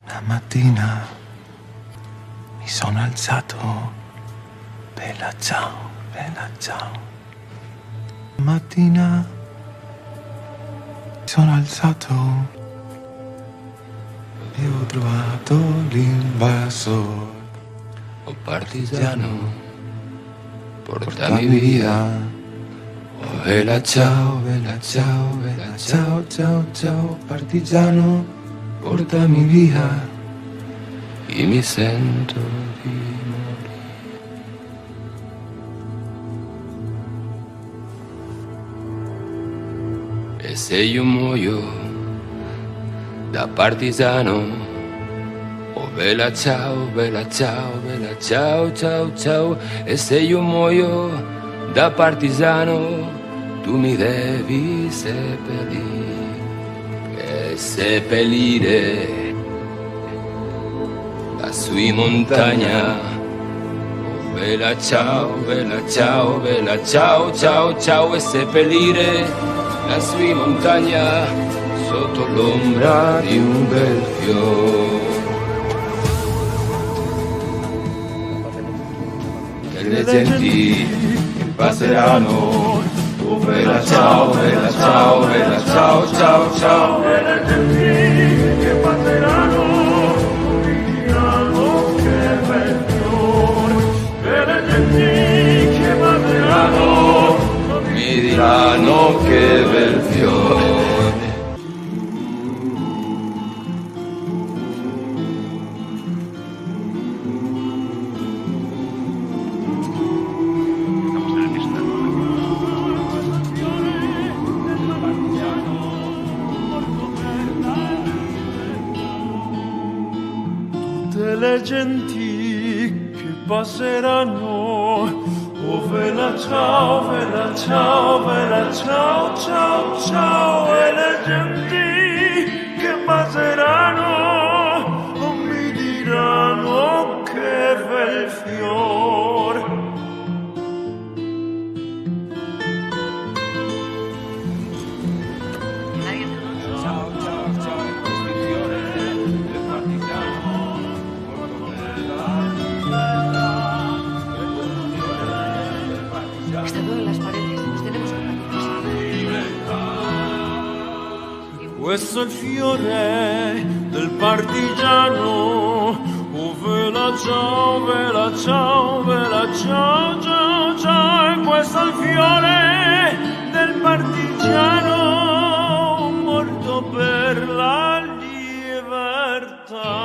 Una mattina mi sono alzato, bella ciao, bella ciao. Una mattina mi sono alzato e ho trovato l'invasor. Oh partigiano, portami via. Oh bella ciao, bella ciao, bella ciao, ciao, ciao, partigiano, portami via. Io mi sento di morire. E se io muoio da partigiano, oh bella ciao, bella ciao, bella ciao, ciao, ciao. E se io muoio da partigiano, tu mi devi seppellire. E seppellire lassù in montagna. Oh bella ciao, bella ciao, bella ciao, ciao, ciao. E seppellire lassù in montagna sotto l'ombra di un bel fiore. E le genti che passeranno, oh bella ciao, bella ciao, bella ciao, ciao, ciao. E le genti che passeranno mi diranno che bel fiore. E le genti che passeranno Mi diranno che bel fiore. tutte le genti che passeranno. Oh bella ciao, bella ciao, bella ciao, ciao, ciao. E le genti che passeranno oh, mi diranno che bel fiore. Está todo en las paredes. Nos tenemos compañeros. Questo è il fiore del partigiano. Oh vela ciao, vela ciao, vela ciao, ciao, ciao. E questo è il fiore del partigiano morto per la libertà.